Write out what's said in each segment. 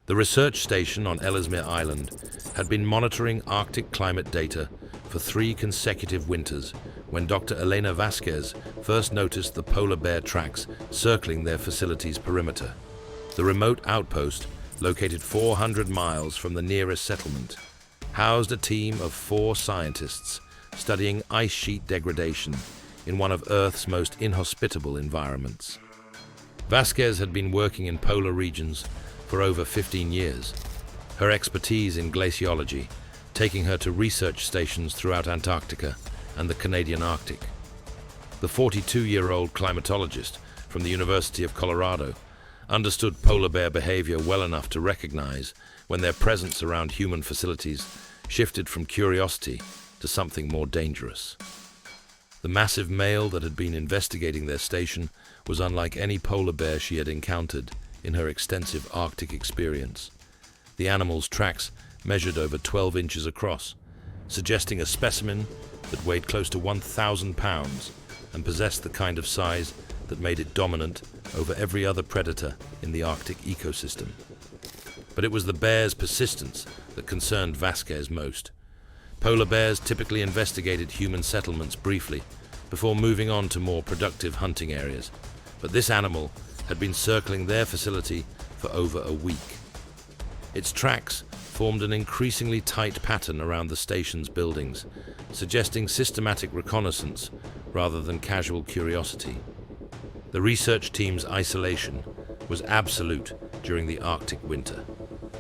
The research station on Ellesmere Island had been monitoring Arctic climate data for 3 consecutive winters when Dr. Elena Vasquez first noticed the polar bear tracks circling their facility's perimeter. The remote outpost, located 400 miles from the nearest settlement, housed a team of 4 scientists studying ice sheet degradation in one of Earth's most inhospitable environments. Vasquez had been working in polar regions for over 15 years, her expertise in glaciology taking her to research stations throughout Antarctica and the Canadian Arctic. The 42-year-old climatologist from the University of Colorado understood polar bear behavior well enough to recognize when their presence around human facilities shifted from curiosity to something more dangerous. The massive male that had been investigating their station was unlike any polar bear she had encountered in her extensive Arctic experience. The animal's tracks measured over 12 inches across, suggesting a specimen that weighed close to 1,000 pounds and possessed the kind of size that made it dominant over every other predator in the Arctic ecosystem. But it was the bear's persistence that concerned Vasquez most. Polar bears typically investigated human settlements briefly before moving on to more productive hunting areas, but this animal had been circling their facility for over a week. Its tracks formed an increasingly tight pattern around the station's buildings, suggesting systematic reconnaissance rather than casual curiosity. The research team's isolation was absolute during the Arctic winter.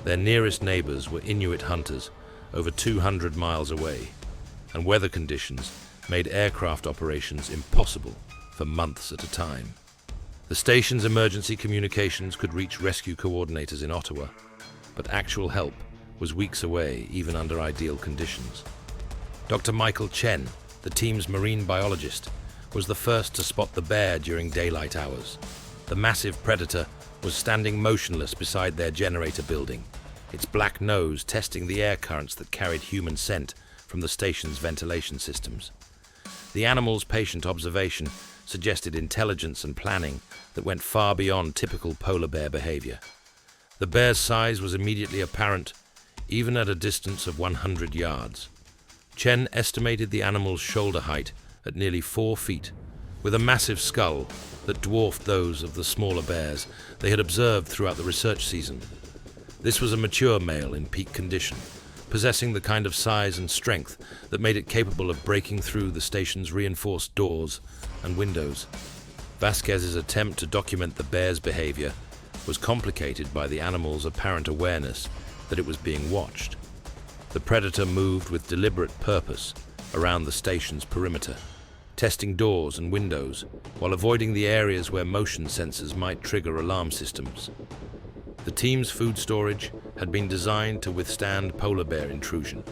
Their nearest neighbors were Inuit hunters over 200 miles away, and weather conditions made aircraft operations impossible for months at a time. The station's emergency communications could reach rescue coordinators in Ottawa, but actual help was weeks away even under ideal conditions. Dr. Michael Chen, the team's marine biologist, was the first to spot the bear during daylight hours. The massive predator was standing motionless beside their generator building, its black nose testing the air currents that carried human scent from the station's ventilation systems. The animal's patient observation suggested intelligence and planning that went far beyond typical polar bear behavior. The bear's size was immediately apparent, even at a distance of 100 yards. Chen estimated the animal's shoulder height at nearly 4 feet, with a massive skull that dwarfed those of the smaller bears they had observed throughout the research season. This was a mature male in peak condition, possessing the kind of size and strength that made it capable of breaking through the station's reinforced doors and windows. Vasquez's attempt to document the bear's behavior was complicated by the animal's apparent awareness that it was being watched. The predator moved with deliberate purpose around the station's perimeter, testing doors and windows while avoiding the areas where motion sensors might trigger alarm systems. The team's food storage had been designed to withstand polar bear intrusion,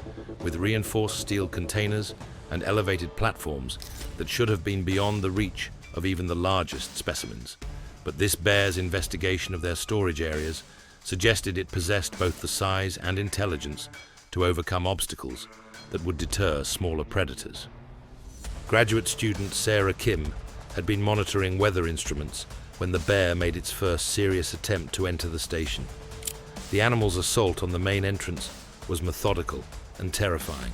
with reinforced steel containers and elevated platforms that should have been beyond the reach of even the largest specimens. But this bear's investigation of their storage areas suggested it possessed both the size and intelligence to overcome obstacles that would deter smaller predators. Graduate student Sarah Kim had been monitoring weather instruments when the bear made its first serious attempt to enter the station. The animal's assault on the main entrance was methodical and terrifying,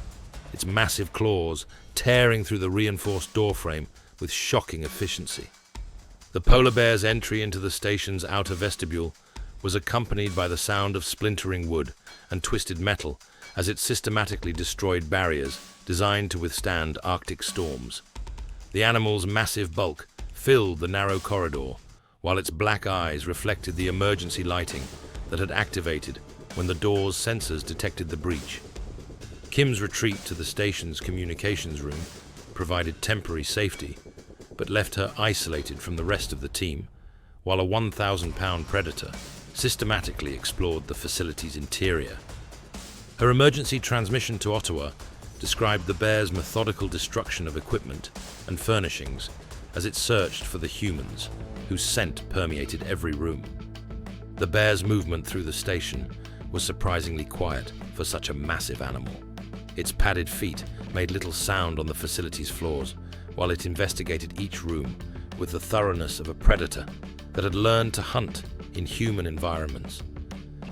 its massive claws tearing through the reinforced doorframe with shocking efficiency. The polar bear's entry into the station's outer vestibule was accompanied by the sound of splintering wood and twisted metal as it systematically destroyed barriers designed to withstand Arctic storms. The animal's massive bulk filled the narrow corridor, while its black eyes reflected the emergency lighting that had activated when the door's sensors detected the breach. Kim's retreat to the station's communications room provided temporary safety, but left her isolated from the rest of the team, while a 1,000-pound predator systematically explored the facility's interior. Her emergency transmission to Ottawa described the bear's methodical destruction of equipment and furnishings as it searched for the humans whose scent permeated every room. The bear's movement through the station was surprisingly quiet for such a massive animal. Its padded feet made little sound on the facility's floors, while it investigated each room with the thoroughness of a predator that had learned to hunt in human environments.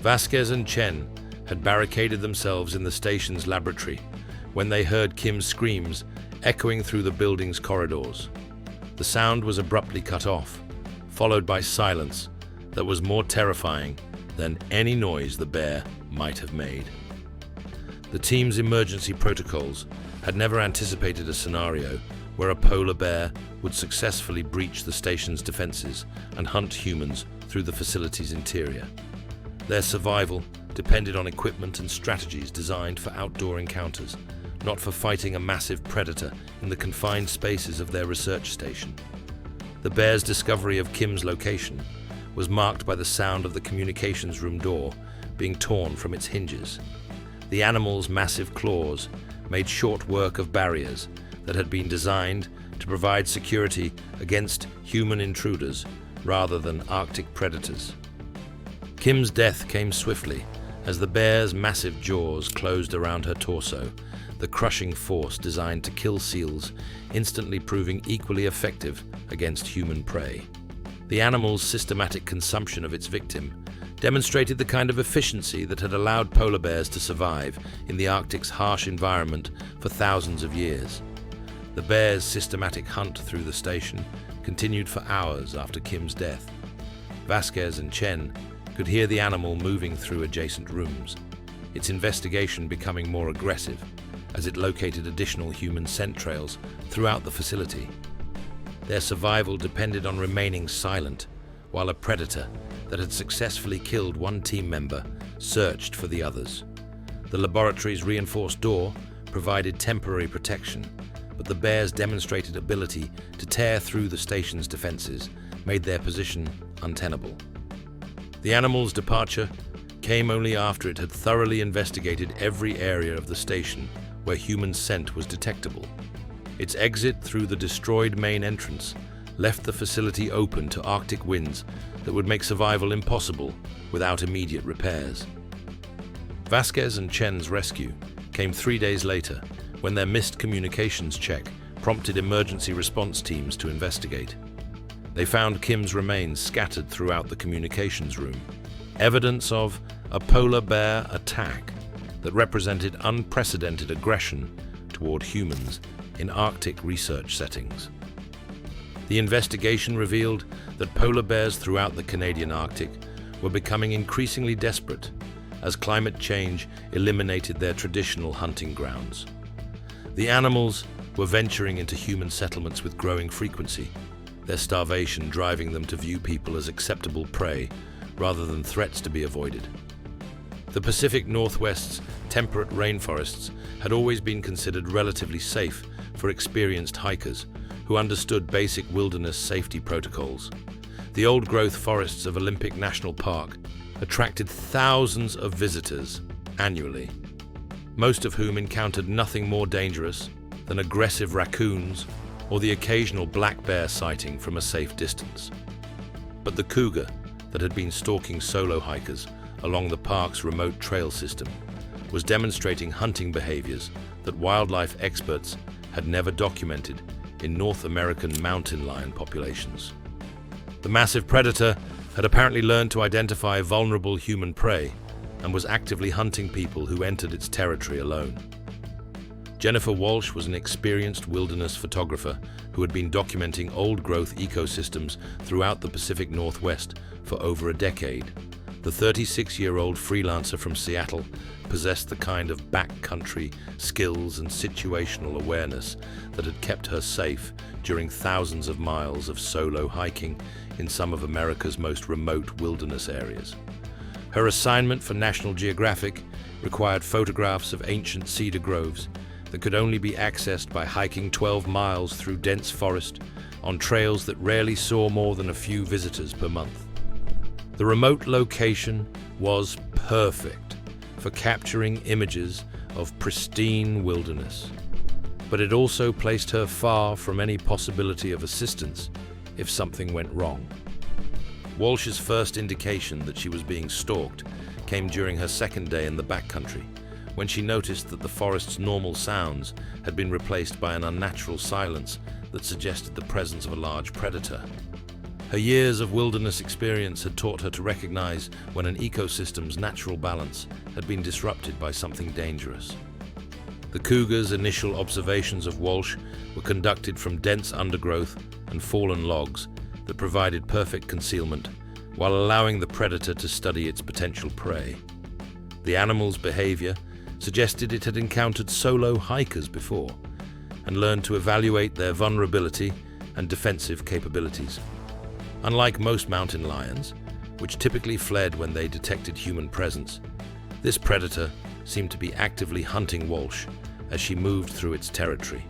Vasquez and Chen had barricaded themselves in the station's laboratory when they heard Kim's screams echoing through the building's corridors. The sound was abruptly cut off, followed by silence that was more terrifying than any noise the bear might have made. The team's emergency protocols had never anticipated a scenario where a polar bear would successfully breach the station's defenses and hunt humans through the facility's interior. Their survival depended on equipment and strategies designed for outdoor encounters, not for fighting a massive predator in the confined spaces of their research station. The bear's discovery of Kim's location was marked by the sound of the communications room door being torn from its hinges. The animal's massive claws made short work of barriers that had been designed to provide security against human intruders rather than Arctic predators. Kim's death came swiftly as the bear's massive jaws closed around her torso, the crushing force designed to kill seals instantly proving equally effective against human prey. The animal's systematic consumption of its victim demonstrated the kind of efficiency that had allowed polar bears to survive in the Arctic's harsh environment for thousands of years. The bear's systematic hunt through the station continued for hours after Kim's death. Vasquez and Chen could hear the animal moving through adjacent rooms, its investigation becoming more aggressive as it located additional human scent trails throughout the facility. Their survival depended on remaining silent, while a predator that had successfully killed one team member searched for the others. The laboratory's reinforced door provided temporary protection, but the bear's demonstrated ability to tear through the station's defenses made their position untenable. The animal's departure came only after it had thoroughly investigated every area of the station where human scent was detectable. Its exit through the destroyed main entrance left the facility open to Arctic winds that would make survival impossible without immediate repairs. Vasquez and Chen's rescue came 3 days later when their missed communications check prompted emergency response teams to investigate. They found Kim's remains scattered throughout the communications room, evidence of a polar bear attack that represented unprecedented aggression toward humans in Arctic research settings. The investigation revealed that polar bears throughout the Canadian Arctic were becoming increasingly desperate as climate change eliminated their traditional hunting grounds. The animals were venturing into human settlements with growing frequency, their starvation driving them to view people as acceptable prey rather than threats to be avoided. The Pacific Northwest's temperate rainforests had always been considered relatively safe for experienced hikers who understood basic wilderness safety protocols. The old-growth forests of Olympic National Park attracted thousands of visitors annually, most of whom encountered nothing more dangerous than aggressive raccoons or the occasional black bear sighting from a safe distance. But the cougar that had been stalking solo hikers along the park's remote trail system was demonstrating hunting behaviors that wildlife experts had never documented in North American mountain lion populations. The massive predator had apparently learned to identify vulnerable human prey and was actively hunting people who entered its territory alone. Jennifer Walsh was an experienced wilderness photographer who had been documenting old-growth ecosystems throughout the Pacific Northwest for over a decade. The 36-year-old freelancer from Seattle possessed the kind of backcountry skills and situational awareness that had kept her safe during thousands of miles of solo hiking in some of America's most remote wilderness areas. Her assignment for National Geographic required photographs of ancient cedar groves that could only be accessed by hiking 12 miles through dense forest on trails that rarely saw more than a few visitors per month. The remote location was perfect for capturing images of pristine wilderness, but it also placed her far from any possibility of assistance if something went wrong. Walsh's first indication that she was being stalked came during her second day in the backcountry, when she noticed that the forest's normal sounds had been replaced by an unnatural silence that suggested the presence of a large predator. Her years of wilderness experience had taught her to recognize when an ecosystem's natural balance had been disrupted by something dangerous. The cougar's initial observations of Walsh were conducted from dense undergrowth and fallen logs that provided perfect concealment, while allowing the predator to study its potential prey. The animal's behavior suggested it had encountered solo hikers before and learned to evaluate their vulnerability and defensive capabilities. Unlike most mountain lions, which typically fled when they detected human presence, this predator seemed to be actively hunting Walsh as she moved through its territory.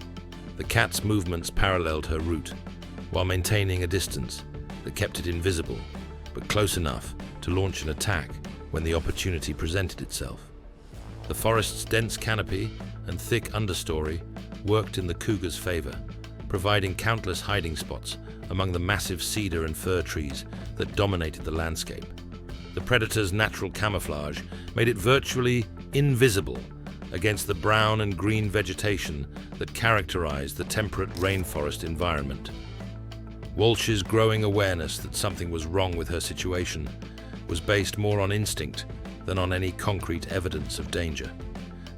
The cat's movements paralleled her route, while maintaining a distance that kept it invisible, but close enough to launch an attack when the opportunity presented itself. The forest's dense canopy and thick understory worked in the cougar's favor, providing countless hiding spots among the massive cedar and fir trees that dominated the landscape. The predator's natural camouflage made it virtually invisible against the brown and green vegetation that characterized the temperate rainforest environment. Walsh's growing awareness that something was wrong with her situation was based more on instinct than on any concrete evidence of danger.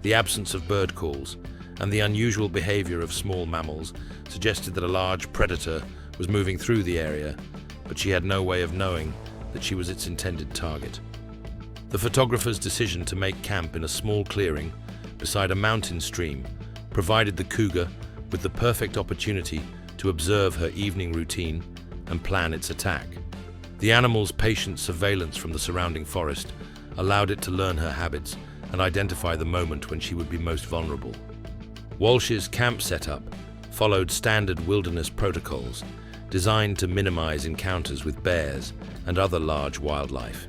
The absence of bird calls and the unusual behavior of small mammals suggested that a large predator was moving through the area, but she had no way of knowing that she was its intended target. The photographer's decision to make camp in a small clearing beside a mountain stream provided the cougar with the perfect opportunity to observe her evening routine and plan its attack. The animal's patient surveillance from the surrounding forest allowed it to learn her habits and identify the moment when she would be most vulnerable. Walsh's camp setup followed standard wilderness protocols designed to minimize encounters with bears and other large wildlife.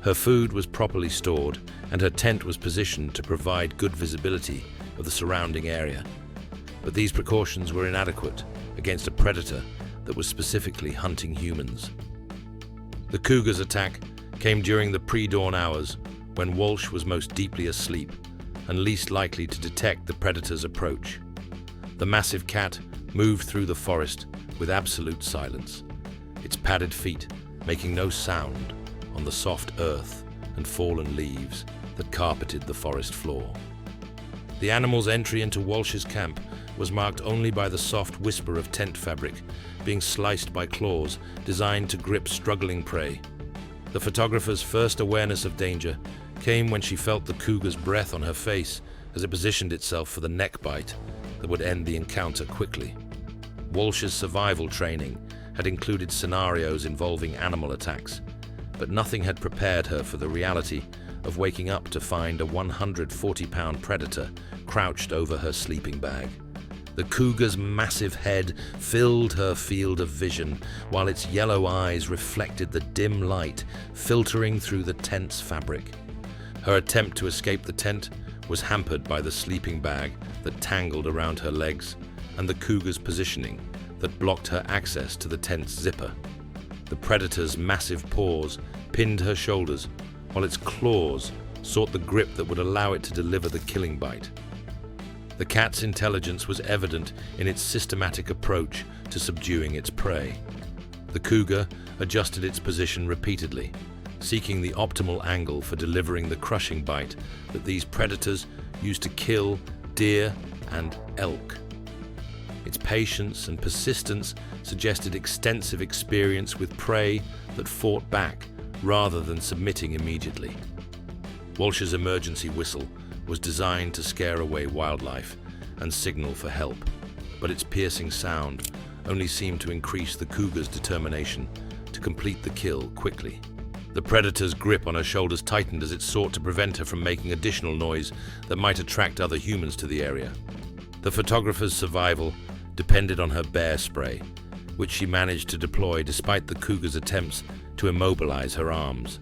Her food was properly stored and her tent was positioned to provide good visibility of the surrounding area. But these precautions were inadequate against a predator that was specifically hunting humans. The cougar's attack came during the pre-dawn hours when Walsh was most deeply asleep and least likely to detect the predator's approach. The massive cat moved through the forest with absolute silence, its padded feet making no sound on the soft earth and fallen leaves that carpeted the forest floor. The animal's entry into Walsh's camp was marked only by the soft whisper of tent fabric being sliced by claws designed to grip struggling prey. The photographer's first awareness of danger came when she felt the cougar's breath on her face as it positioned itself for the neck bite that would end the encounter quickly. Walsh's survival training had included scenarios involving animal attacks, but nothing had prepared her for the reality of waking up to find a 140-pound predator crouched over her sleeping bag. The cougar's massive head filled her field of vision, while its yellow eyes reflected the dim light filtering through the tent's fabric. Her attempt to escape the tent was hampered by the sleeping bag that tangled around her legs and the cougar's positioning that blocked her access to the tent's zipper. The predator's massive paws pinned her shoulders, while its claws sought the grip that would allow it to deliver the killing bite. The cat's intelligence was evident in its systematic approach to subduing its prey. The cougar adjusted its position repeatedly, seeking the optimal angle for delivering the crushing bite that these predators used to kill deer and elk. Its patience and persistence suggested extensive experience with prey that fought back rather than submitting immediately. Walsh's emergency whistle was designed to scare away wildlife and signal for help, but its piercing sound only seemed to increase the cougar's determination to complete the kill quickly. The predator's grip on her shoulders tightened as it sought to prevent her from making additional noise that might attract other humans to the area. The photographer's survival depended on her bear spray, which she managed to deploy despite the cougar's attempts to immobilize her arms.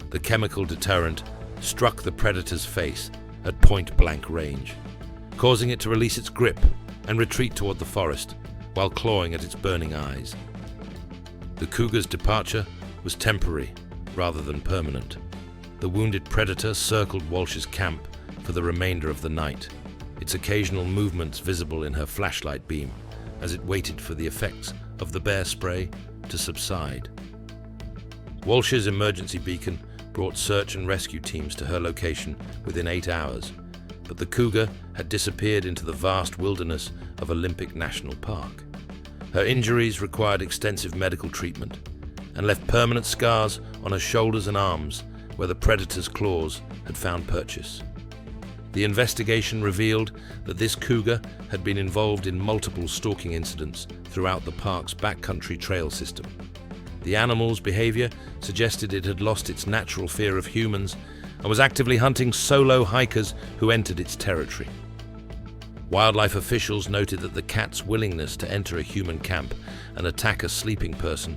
The chemical deterrent struck the predator's face at point-blank range, causing it to release its grip and retreat toward the forest while clawing at its burning eyes. The cougar's departure was temporary rather than permanent. The wounded predator circled Walsh's camp for the remainder of the night, its occasional movements visible in her flashlight beam as it waited for the effects of the bear spray to subside. Walsh's emergency beacon brought search and rescue teams to her location within 8 hours, but the Cougar had disappeared into the vast wilderness of Olympic National Park. Her injuries required extensive medical treatment and left permanent scars on her shoulders and arms where the predator's claws had found purchase. The investigation revealed that this cougar had been involved in multiple stalking incidents throughout the park's backcountry trail system. The animal's behavior suggested it had lost its natural fear of humans and was actively hunting solo hikers who entered its territory. Wildlife officials noted that the cat's willingness to enter a human camp and attack a sleeping person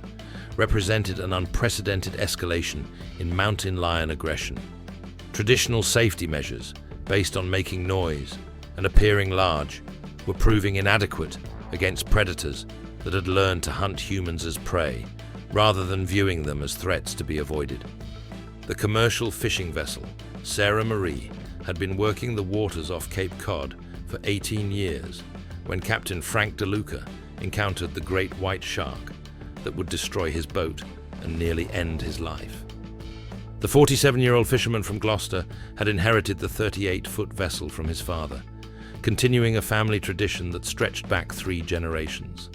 represented an unprecedented escalation in mountain lion aggression. Traditional safety measures, based on making noise and appearing large, were proving inadequate against predators that had learned to hunt humans as prey, rather than viewing them as threats to be avoided. The commercial fishing vessel, Sarah Marie, had been working the waters off Cape Cod for 18 years when Captain Frank DeLuca encountered the great white shark that would destroy his boat and nearly end his life. The 47-year-old fisherman from Gloucester had inherited the 38-foot vessel from his father, continuing a family tradition that stretched back 3 generations.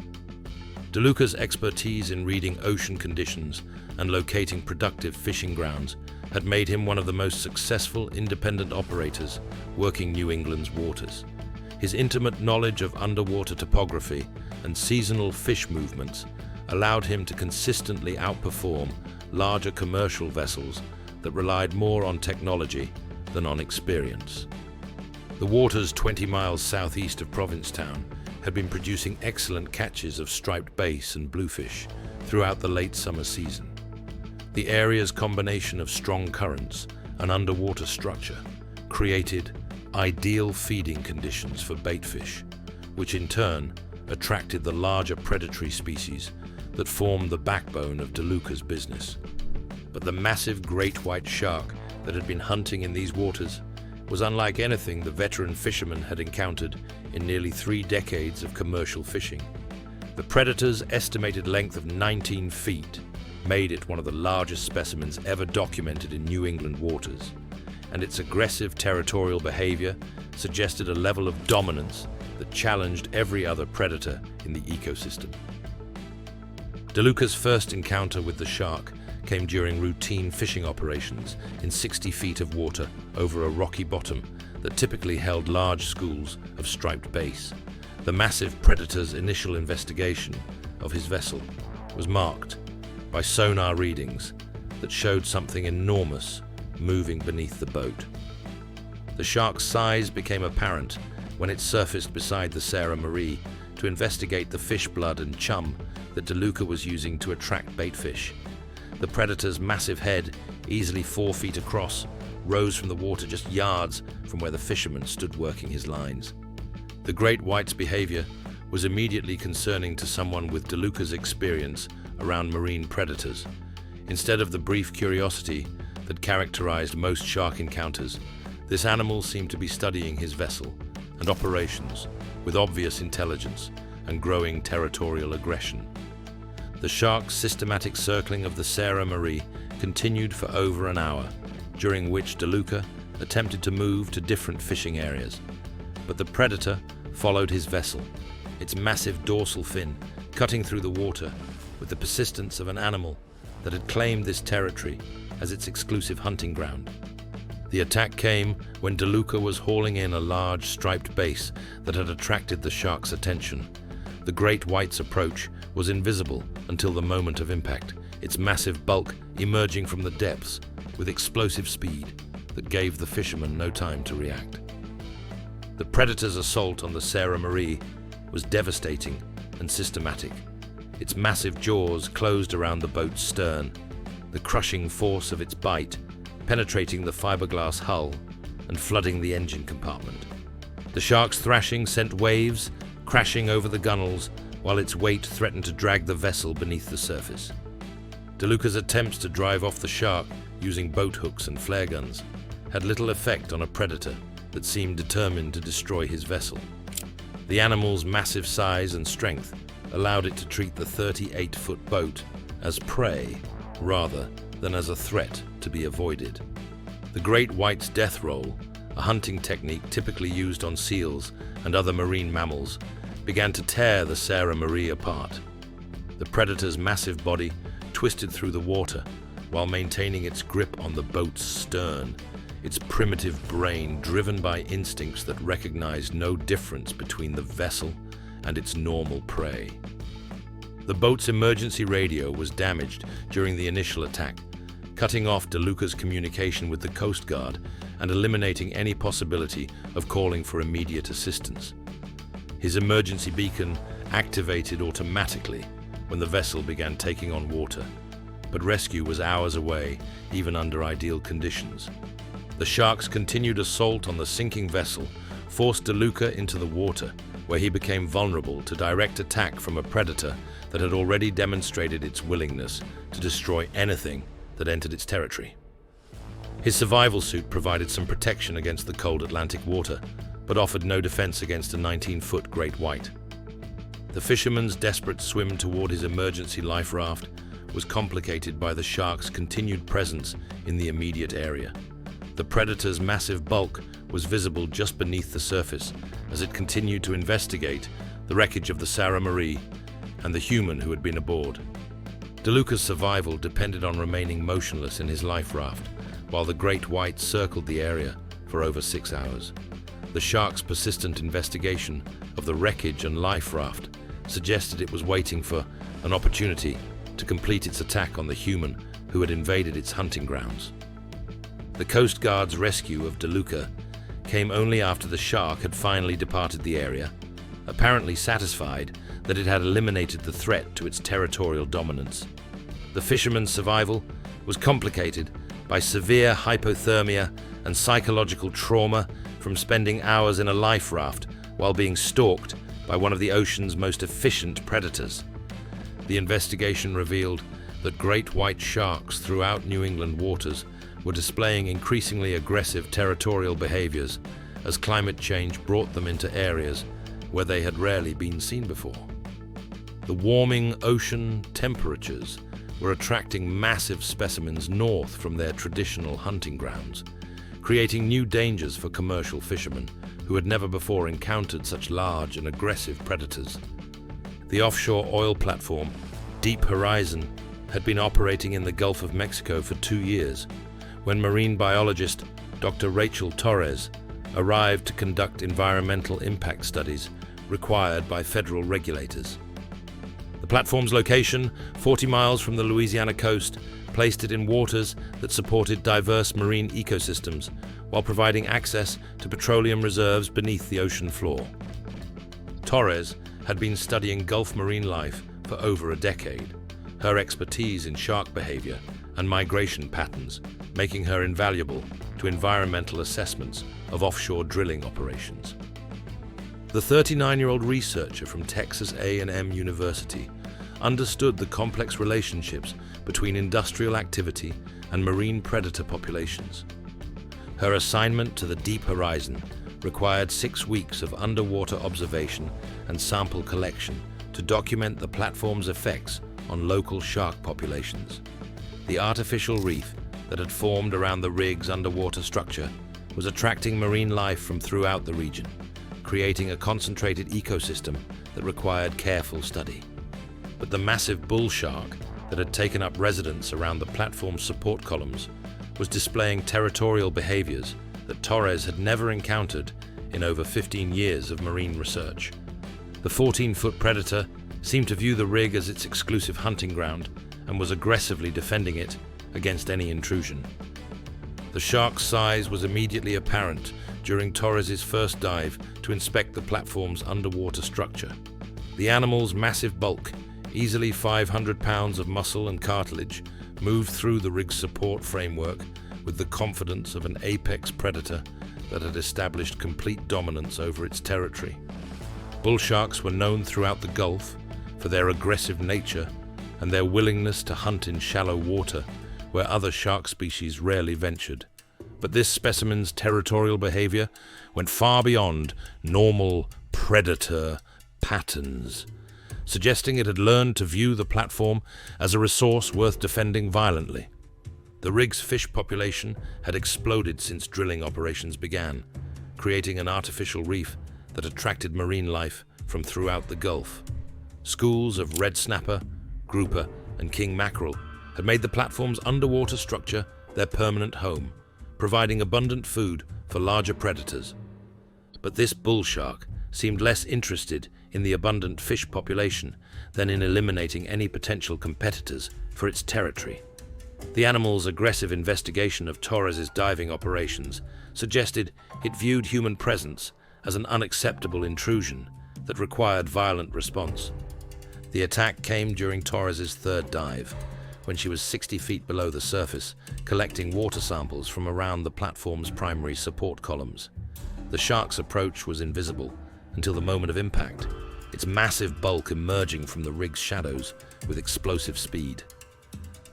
DeLuca's expertise in reading ocean conditions and locating productive fishing grounds had made him one of the most successful independent operators working New England's waters. His intimate knowledge of underwater topography and seasonal fish movements allowed him to consistently outperform larger commercial vessels that relied more on technology than on experience. The waters 20 miles southeast of Provincetown had been producing excellent catches of striped bass and bluefish throughout the late summer season. The area's combination of strong currents and underwater structure created ideal feeding conditions for baitfish, which in turn attracted the larger predatory species that formed the backbone of DeLuca's business. But the massive great white shark that had been hunting in these waters was unlike anything the veteran fisherman had encountered in nearly 3 decades of commercial fishing. The predator's estimated length of 19 feet made it one of the largest specimens ever documented in New England waters, and its aggressive territorial behavior suggested a level of dominance that challenged every other predator in the ecosystem. DeLuca's first encounter with the shark came during routine fishing operations in 60 feet of water over a rocky bottom that typically held large schools of striped bass. The massive predator's initial investigation of his vessel was marked by sonar readings that showed something enormous moving beneath the boat. The shark's size became apparent when it surfaced beside the Sarah Marie to investigate the fish blood and chum that DeLuca was using to attract baitfish. The predator's massive head, easily 4 feet across, rose from the water just yards from where the fisherman stood working his lines. The great white's behavior was immediately concerning to someone with DeLuca's experience around marine predators. Instead of the brief curiosity that characterized most shark encounters, this animal seemed to be studying his vessel and operations with obvious intelligence and growing territorial aggression. The shark's systematic circling of the Sarah Marie continued for over an hour, during which DeLuca attempted to move to different fishing areas. But the predator followed his vessel, its massive dorsal fin cutting through the water with the persistence of an animal that had claimed this territory as its exclusive hunting ground. The attack came when DeLuca was hauling in a large striped bass that had attracted the shark's attention. The great white's approach was invisible until the moment of impact, its massive bulk emerging from the depths with explosive speed that gave the fisherman no time to react. The predator's assault on the Sarah Marie was devastating and systematic. Its massive jaws closed around the boat's stern, the crushing force of its bite penetrating the fiberglass hull and flooding the engine compartment. The shark's thrashing sent waves crashing over the gunnels while its weight threatened to drag the vessel beneath the surface. DeLuca's attempts to drive off the shark using boat hooks and flare guns had little effect on a predator that seemed determined to destroy his vessel. The animal's massive size and strength allowed it to treat the 38-foot boat as prey rather than as a threat to be avoided. The great white's death roll, a hunting technique typically used on seals and other marine mammals, began to tear the Sarah Marie apart. The predator's massive body twisted through the water while maintaining its grip on the boat's stern, its primitive brain driven by instincts that recognized no difference between the vessel and its normal prey. The boat's emergency radio was damaged during the initial attack, cutting off DeLuca's communication with the Coast Guard and eliminating any possibility of calling for immediate assistance. His emergency beacon activated automatically when the vessel began taking on water, but rescue was hours away, even under ideal conditions. The shark's continued assault on the sinking vessel forced DeLuca into the water, where he became vulnerable to direct attack from a predator that had already demonstrated its willingness to destroy anything that entered its territory. His survival suit provided some protection against the cold Atlantic water, but offered no defense against a 19-foot great white. The fisherman's desperate swim toward his emergency life raft was complicated by the shark's continued presence in the immediate area. The predator's massive bulk was visible just beneath the surface as it continued to investigate the wreckage of the Sarah Marie and the human who had been aboard. DeLuca's survival depended on remaining motionless in his life raft, while the great white circled the area for over 6 hours. The shark's persistent investigation of the wreckage and life raft suggested it was waiting for an opportunity to complete its attack on the human who had invaded its hunting grounds. The Coast Guard's rescue of DeLuca came only after the shark had finally departed the area, apparently satisfied that it had eliminated the threat to its territorial dominance. The fisherman's survival was complicated by severe hypothermia and psychological trauma from spending hours in a life raft while being stalked by one of the ocean's most efficient predators. The investigation revealed that great white sharks throughout New England waters were displaying increasingly aggressive territorial behaviors as climate change brought them into areas where they had rarely been seen before. The warming ocean temperatures were attracting massive specimens north from their traditional hunting grounds, creating new dangers for commercial fishermen who had never before encountered such large and aggressive predators. The offshore oil platform, Deep Horizon, had been operating in the Gulf of Mexico for 2 years, when marine biologist Dr. Rachel Torres arrived to conduct environmental impact studies required by federal regulators. The platform's location, 40 miles from the Louisiana coast, placed it in waters that supported diverse marine ecosystems while providing access to petroleum reserves beneath the ocean floor. Torres had been studying Gulf marine life for over a decade, her expertise in shark behavior and migration patterns making her invaluable to environmental assessments of offshore drilling operations. The 39-year-old researcher from Texas A&M University understood the complex relationships between industrial activity and marine predator populations. Her assignment to the Deep Horizon required 6 weeks of underwater observation and sample collection to document the platform's effects on local shark populations. The artificial reef that had formed around the rig's underwater structure was attracting marine life from throughout the region, creating a concentrated ecosystem that required careful study. But the massive bull shark that had taken up residence around the platform's support columns was displaying territorial behaviors that Torres had never encountered in over 15 years of marine research. The 14-foot predator seemed to view the rig as its exclusive hunting ground and was aggressively defending it against any intrusion. The shark's size was immediately apparent during Torres's first dive to inspect the platform's underwater structure. The animal's massive bulk, easily 500 pounds of muscle and cartilage, moved through the rig's support framework with the confidence of an apex predator that had established complete dominance over its territory. Bull sharks were known throughout the Gulf for their aggressive nature and their willingness to hunt in shallow water where other shark species rarely ventured. But this specimen's territorial behavior went far beyond normal predator patterns. suggesting it had learned to view the platform as a resource worth defending violently. The rig's fish population had exploded since drilling operations began, creating an artificial reef that attracted marine life from throughout the Gulf. Schools of red snapper, grouper, and king mackerel had made the platform's underwater structure their permanent home, providing abundant food for larger predators. But this bull shark seemed less interested in the abundant fish population than in eliminating any potential competitors for its territory. The animal's aggressive investigation of Torres's diving operations suggested it viewed human presence as an unacceptable intrusion that required violent response. The attack came during Torres's third dive, when she was 60 feet below the surface, collecting water samples from around the platform's primary support columns. The shark's approach was invisible until the moment of impact, its massive bulk emerging from the rig's shadows with explosive speed.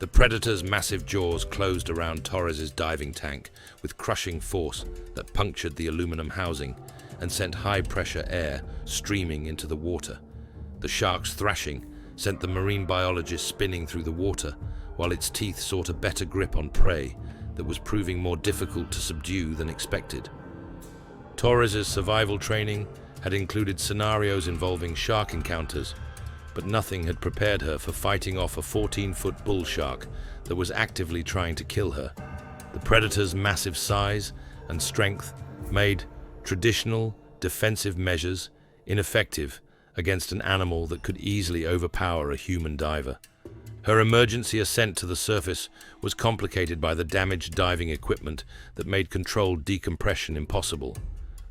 The predator's massive jaws closed around Torres's diving tank with crushing force that punctured the aluminum housing and sent high-pressure air streaming into the water. The shark's thrashing sent the marine biologist spinning through the water, while its teeth sought a better grip on prey that was proving more difficult to subdue than expected. Torres's survival training had included scenarios involving shark encounters, but nothing had prepared her for fighting off a 14-foot bull shark that was actively trying to kill her. The predator's massive size and strength made traditional defensive measures ineffective against an animal that could easily overpower a human diver. Her emergency ascent to the surface was complicated by the damaged diving equipment that made controlled decompression impossible.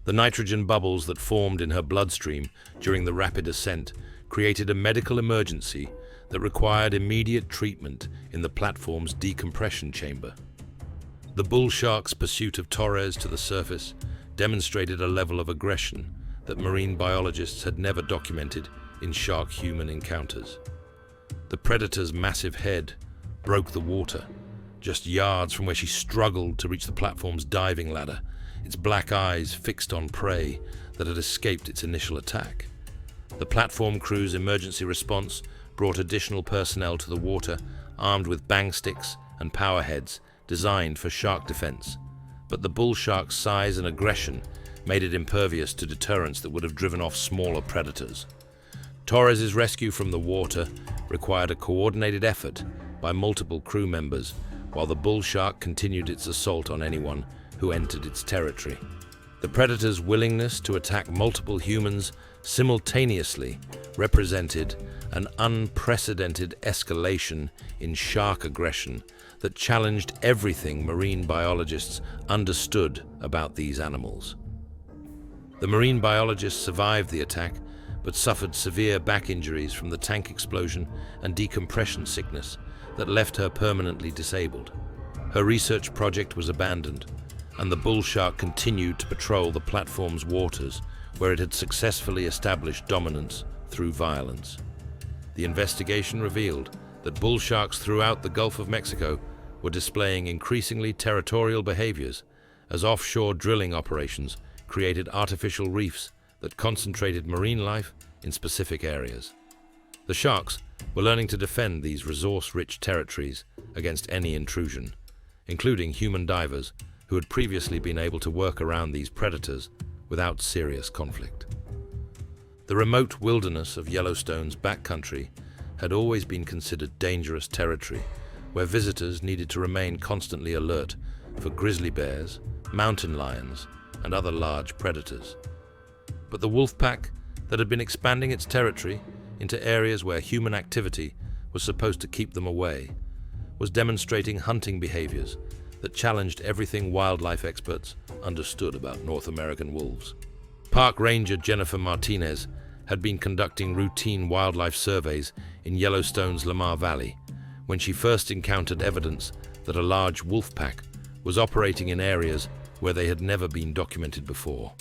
The nitrogen bubbles that formed in her bloodstream during the rapid ascent created a medical emergency that required immediate treatment in the platform's decompression chamber. The bull shark's pursuit of Torres to the surface demonstrated a level of aggression that marine biologists had never documented in shark-human encounters. The predator's massive head broke the water, just yards from where she struggled to reach the platform's diving ladder, its black eyes fixed on prey that had escaped its initial attack. The platform crew's emergency response brought additional personnel to the water, armed with bang sticks and power heads designed for shark defense. But the bull shark's size and aggression made it impervious to deterrents that would have driven off smaller predators. Torres's rescue from the water required a coordinated effort by multiple crew members, while the bull shark continued its assault on anyone who entered its territory. The predator's willingness to attack multiple humans simultaneously represented an unprecedented escalation in shark aggression that challenged everything marine biologists understood about these animals. The marine biologist survived the attack, but suffered severe back injuries from the tank explosion and decompression sickness that left her permanently disabled. Her research project was abandoned, and the bull shark continued to patrol the platform's waters, where it had successfully established dominance through violence. The investigation revealed that bull sharks throughout the Gulf of Mexico were displaying increasingly territorial behaviors as offshore drilling operations created artificial reefs that concentrated marine life in specific areas. The sharks were learning to defend these resource-rich territories against any intrusion, including human divers who had previously been able to work around these predators without serious conflict. The remote wilderness of Yellowstone's backcountry had always been considered dangerous territory, where visitors needed to remain constantly alert for grizzly bears, mountain lions, and other large predators. But the Wolfpack, that had been expanding its territory into areas where human activity was supposed to keep them away, was demonstrating hunting behaviors that challenged everything wildlife experts understood about North American wolves. Park Ranger Jennifer Martinez had been conducting routine wildlife surveys in Yellowstone's Lamar Valley when she first encountered evidence that a large wolfpack was operating in areas where they had never been documented before.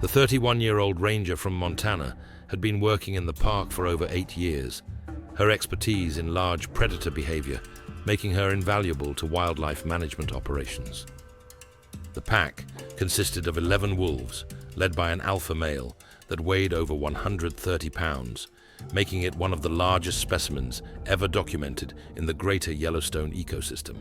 The 31-year-old ranger from Montana had been working in the park for over 8 years, her expertise in large predator behavior making her invaluable to wildlife management operations. The pack consisted of 11 wolves, led by an alpha male that weighed over 130 pounds, making it one of the largest specimens ever documented in the greater Yellowstone ecosystem.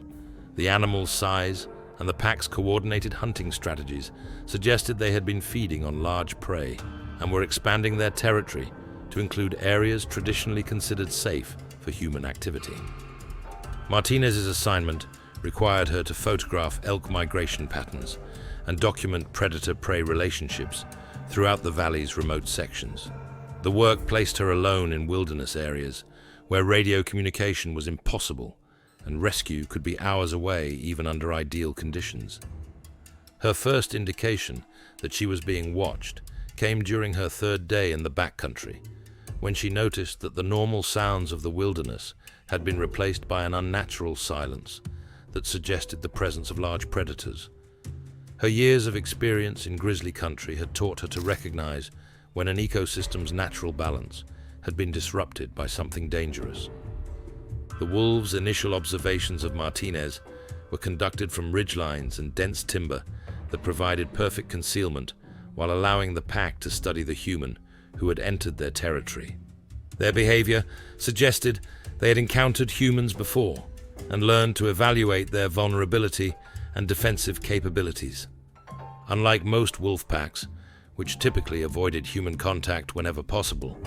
The animal's size and the pack's coordinated hunting strategies suggested they had been feeding on large prey and were expanding their territory to include areas traditionally considered safe for human activity. Martinez's assignment required her to photograph elk migration patterns and document predator-prey relationships throughout the valley's remote sections. The work placed her alone in wilderness areas where radio communication was impossible and rescue could be hours away even under ideal conditions. Her first indication that she was being watched came during her third day in the backcountry, when she noticed that the normal sounds of the wilderness had been replaced by an unnatural silence that suggested the presence of large predators. Her years of experience in grizzly country had taught her to recognize when an ecosystem's natural balance had been disrupted by something dangerous. The wolves' initial observations of Martinez were conducted from ridgelines and dense timber that provided perfect concealment while allowing the pack to study the human who had entered their territory. Their behavior suggested they had encountered humans before and learned to evaluate their vulnerability and defensive capabilities. Unlike most wolf packs, which typically avoided human contact whenever possible,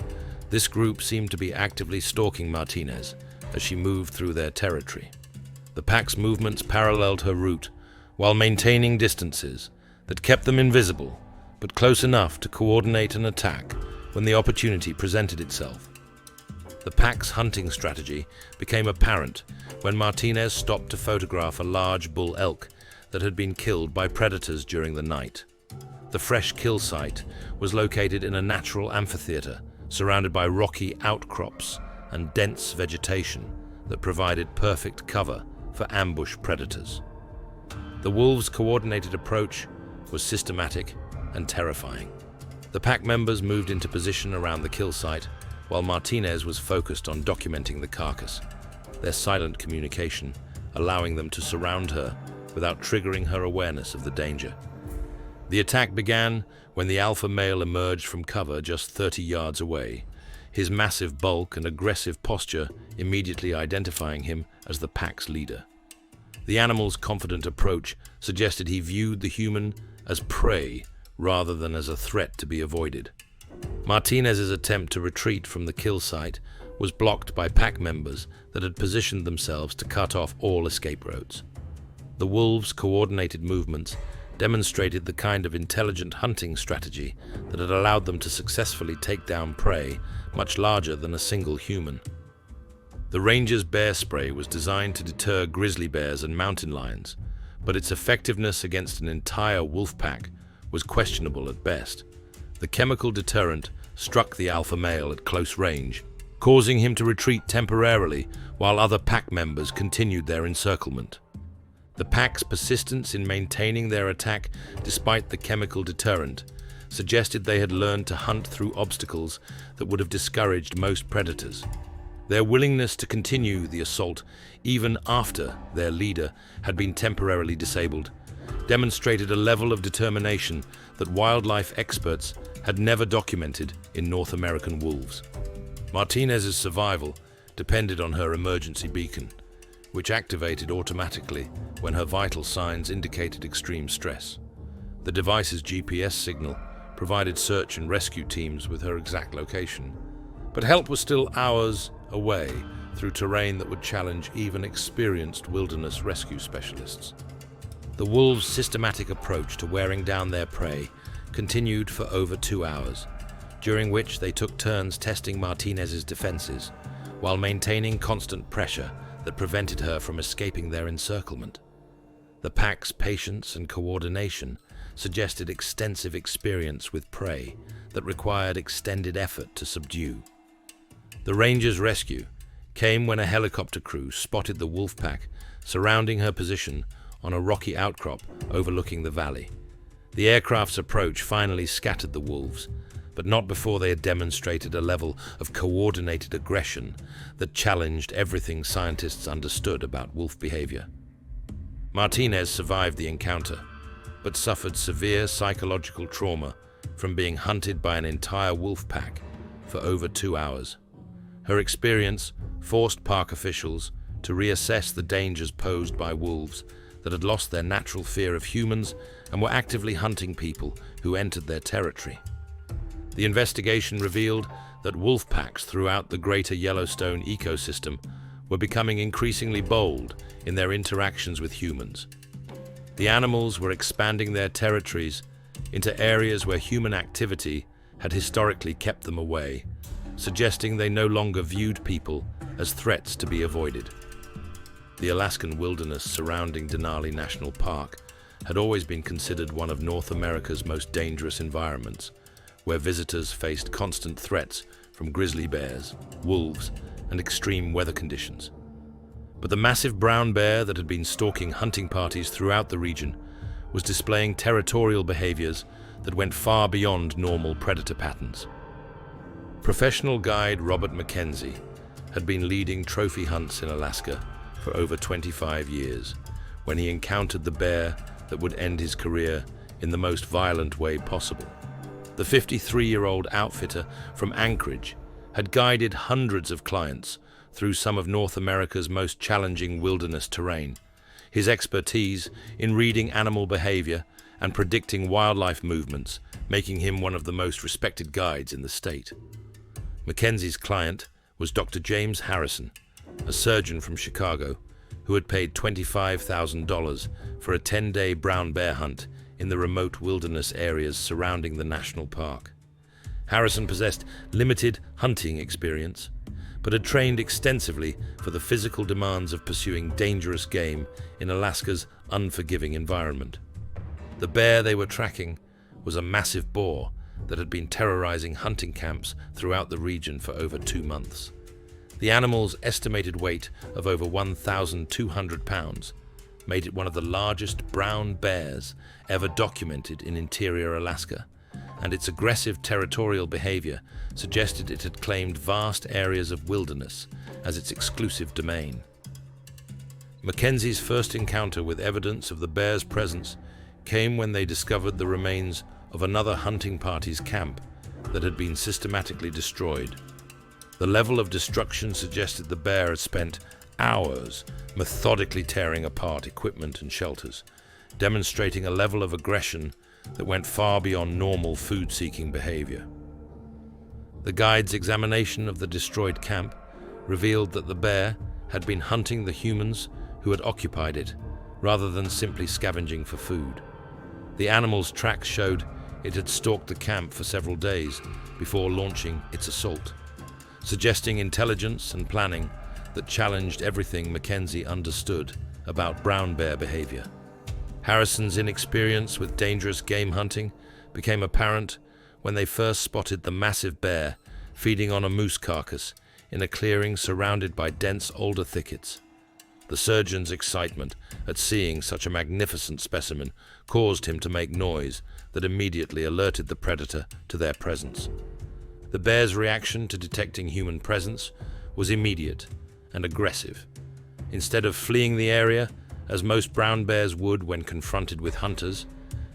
this group seemed to be actively stalking Martinez as she moved through their territory. The pack's movements paralleled her route while maintaining distances that kept them invisible, but close enough to coordinate an attack when the opportunity presented itself. The pack's hunting strategy became apparent when Martinez stopped to photograph a large bull elk that had been killed by predators during the night. The fresh kill site was located in a natural amphitheater surrounded by rocky outcrops and dense vegetation that provided perfect cover for ambush predators. The wolves' coordinated approach was systematic and terrifying. The pack members moved into position around the kill site while Martinez was focused on documenting the carcass, their silent communication allowing them to surround her without triggering her awareness of the danger. The attack began when the alpha male emerged from cover just 30 yards away, his massive bulk and aggressive posture immediately identifying him as the pack's leader. The animal's confident approach suggested he viewed the human as prey rather than as a threat to be avoided. Martinez's attempt to retreat from the kill site was blocked by pack members that had positioned themselves to cut off all escape routes. The wolves' coordinated movements demonstrated the kind of intelligent hunting strategy that had allowed them to successfully take down prey much larger than a single human. The ranger's bear spray was designed to deter grizzly bears and mountain lions, but its effectiveness against an entire wolf pack was questionable at best. The chemical deterrent struck the alpha male at close range, causing him to retreat temporarily while other pack members continued their encirclement. The pack's persistence in maintaining their attack despite the chemical deterrent suggested they had learned to hunt through obstacles that would have discouraged most predators. Their willingness to continue the assault even after their leader had been temporarily disabled demonstrated a level of determination that wildlife experts had never documented in North American wolves. Martinez's survival depended on her emergency beacon, which activated automatically when her vital signs indicated extreme stress. The device's GPS signal provided search and rescue teams with her exact location, but help was still hours away through terrain that would challenge even experienced wilderness rescue specialists. The wolves' systematic approach to wearing down their prey continued for over 2 hours, during which they took turns testing Martinez's defenses while maintaining constant pressure that prevented her from escaping their encirclement. The pack's patience and coordination suggested extensive experience with prey that required extended effort to subdue. The ranger's rescue came when a helicopter crew spotted the wolf pack surrounding her position on a rocky outcrop overlooking the valley. The aircraft's approach finally scattered the wolves, but not before they had demonstrated a level of coordinated aggression that challenged everything scientists understood about wolf behavior. Martinez survived the encounter, but suffered severe psychological trauma from being hunted by an entire wolf pack for over 2 hours. Her experience forced park officials to reassess the dangers posed by wolves that had lost their natural fear of humans and were actively hunting people who entered their territory. The investigation revealed that wolf packs throughout the greater Yellowstone ecosystem were becoming increasingly bold in their interactions with humans. The animals were expanding their territories into areas where human activity had historically kept them away, suggesting they no longer viewed people as threats to be avoided. The Alaskan wilderness surrounding Denali National Park had always been considered one of North America's most dangerous environments, where visitors faced constant threats from grizzly bears, wolves, and extreme weather conditions. But the massive brown bear that had been stalking hunting parties throughout the region was displaying territorial behaviors that went far beyond normal predator patterns. Professional guide Robert Mackenzie had been leading trophy hunts in Alaska for over 25 years when he encountered the bear that would end his career in the most violent way possible. The 53-year-old outfitter from Anchorage had guided hundreds of clients through some of North America's most challenging wilderness terrain, his expertise in reading animal behavior and predicting wildlife movements making him one of the most respected guides in the state. Mackenzie's client was Dr. James Harrison, a surgeon from Chicago who had paid $25,000 for a 10-day brown bear hunt in the remote wilderness areas surrounding the national park. Harrison possessed limited hunting experience, but had trained extensively for the physical demands of pursuing dangerous game in Alaska's unforgiving environment. The bear they were tracking was a massive boar that had been terrorizing hunting camps throughout the region for over 2 months. The animal's estimated weight of over 1,200 pounds made it one of the largest brown bears ever documented in interior Alaska, and its aggressive territorial behavior suggested it had claimed vast areas of wilderness as its exclusive domain. Mackenzie's first encounter with evidence of the bear's presence came when they discovered the remains of another hunting party's camp that had been systematically destroyed. The level of destruction suggested the bear had spent hours methodically tearing apart equipment and shelters, demonstrating a level of aggression that went far beyond normal food-seeking behavior. The guide's examination of the destroyed camp revealed that the bear had been hunting the humans who had occupied it, rather than simply scavenging for food. The animal's tracks showed it had stalked the camp for several days before launching its assault, suggesting intelligence and planning that challenged everything Mackenzie understood about brown bear behavior. Harrison's inexperience with dangerous game hunting became apparent when they first spotted the massive bear feeding on a moose carcass in a clearing surrounded by dense alder thickets. The surgeon's excitement at seeing such a magnificent specimen caused him to make noise that immediately alerted the predator to their presence. The bear's reaction to detecting human presence was immediate and aggressive. Instead of fleeing the area, as most brown bears would when confronted with hunters,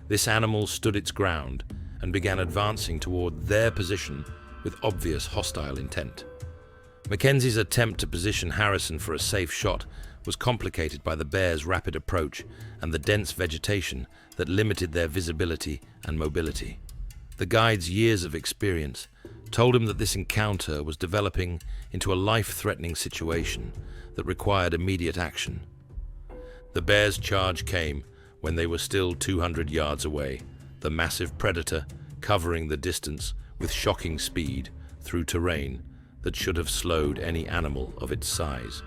this animal stood its ground and began advancing toward their position with obvious hostile intent. Mackenzie's attempt to position Harrison for a safe shot was complicated by the bear's rapid approach and the dense vegetation that limited their visibility and mobility. The guide's years of experience told him that this encounter was developing into a life-threatening situation that required immediate action. The bear's charge came when they were still 200 yards away, the massive predator covering the distance with shocking speed through terrain that should have slowed any animal of its size.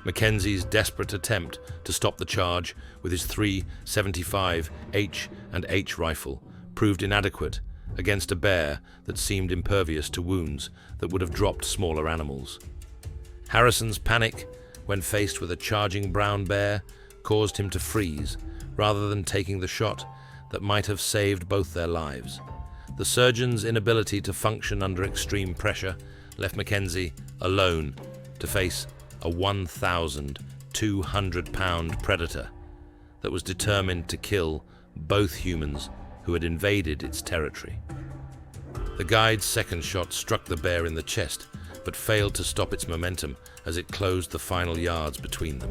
Mackenzie's desperate attempt to stop the charge with his .375 H&H rifle proved inadequate against a bear that seemed impervious to wounds that would have dropped smaller animals. Harrison's panic when faced with a charging brown bear caused him to freeze rather than taking the shot that might have saved both their lives. The surgeon's inability to function under extreme pressure left Mackenzie alone to face a 1,200-pound predator that was determined to kill both humans who had invaded its territory. The guide's second shot struck the bear in the chest, but failed to stop its momentum as it closed the final yards between them.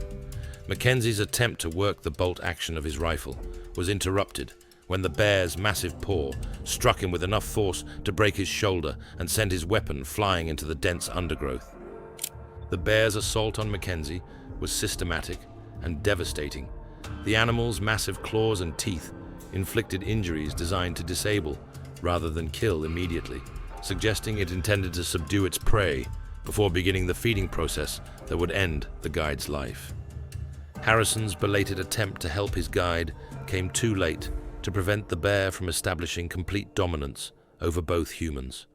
Mackenzie's attempt to work the bolt action of his rifle was interrupted when the bear's massive paw struck him with enough force to break his shoulder and send his weapon flying into the dense undergrowth. The bear's assault on Mackenzie was systematic and devastating. The animal's massive claws and teeth inflicted injuries designed to disable rather than kill immediately, suggesting it intended to subdue its prey before beginning the feeding process that would end the guide's life. Harrison's belated attempt to help his guide came too late to prevent the bear from establishing complete dominance over both humans.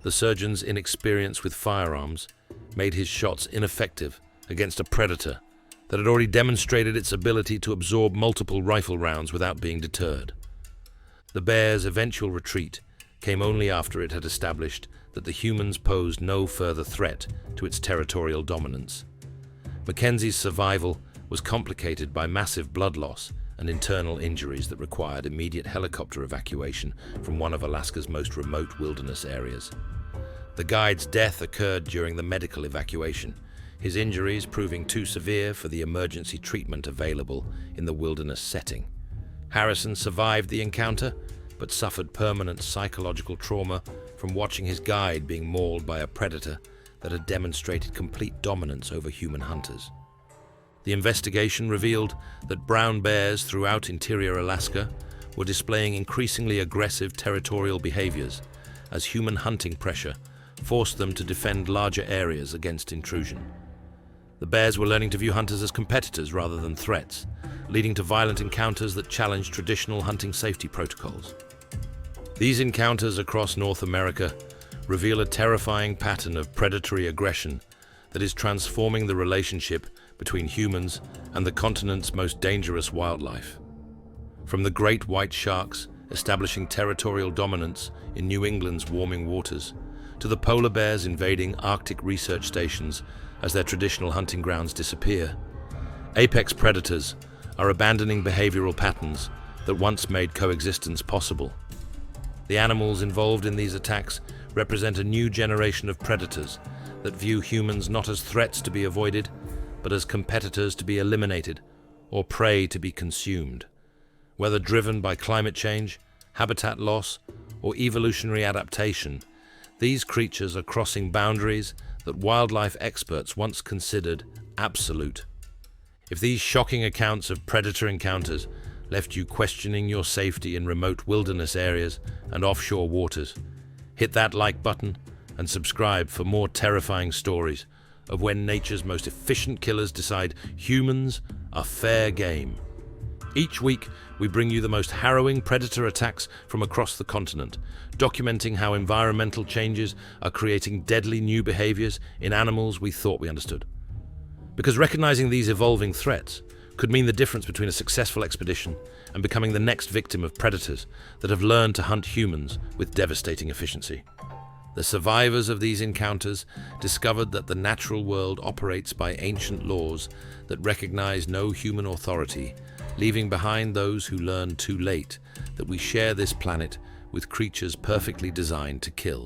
The surgeon's inexperience with firearms made his shots ineffective against a predator that had already demonstrated its ability to absorb multiple rifle rounds without being deterred. The bear's eventual retreat came only after it had established that the humans posed no further threat to its territorial dominance. Mackenzie's survival was complicated by massive blood loss and internal injuries that required immediate helicopter evacuation from one of Alaska's most remote wilderness areas. The guide's death occurred during the medical evacuation, his injuries proving too severe for the emergency treatment available in the wilderness setting. Harrison survived the encounter, but suffered permanent psychological trauma from watching his guide being mauled by a predator that had demonstrated complete dominance over human hunters. The investigation revealed that brown bears throughout interior Alaska were displaying increasingly aggressive territorial behaviors as human hunting pressure forced them to defend larger areas against intrusion. The bears were learning to view hunters as competitors rather than threats, leading to violent encounters that challenged traditional hunting safety protocols. These encounters across North America reveal a terrifying pattern of predatory aggression that is transforming the relationship between humans and the continent's most dangerous wildlife. From the great white sharks establishing territorial dominance in New England's warming waters, to the polar bears invading Arctic research stations as their traditional hunting grounds disappear, apex predators are abandoning behavioral patterns that once made coexistence possible. The animals involved in these attacks represent a new generation of predators that view humans not as threats to be avoided, but as competitors to be eliminated or prey to be consumed. Whether driven by climate change, habitat loss, or evolutionary adaptation, these creatures are crossing boundaries that wildlife experts once considered absolute. If these shocking accounts of predator encounters left you questioning your safety in remote wilderness areas and offshore waters, hit that like button and subscribe for more terrifying stories of when nature's most efficient killers decide humans are fair game. Each week, we bring you the most harrowing predator attacks from across the continent, documenting how environmental changes are creating deadly new behaviors in animals we thought we understood. Because recognizing these evolving threats could mean the difference between a successful expedition and becoming the next victim of predators that have learned to hunt humans with devastating efficiency. The survivors of these encounters discovered that the natural world operates by ancient laws that recognize no human authority, leaving behind those who learned too late that we share this planet with creatures perfectly designed to kill.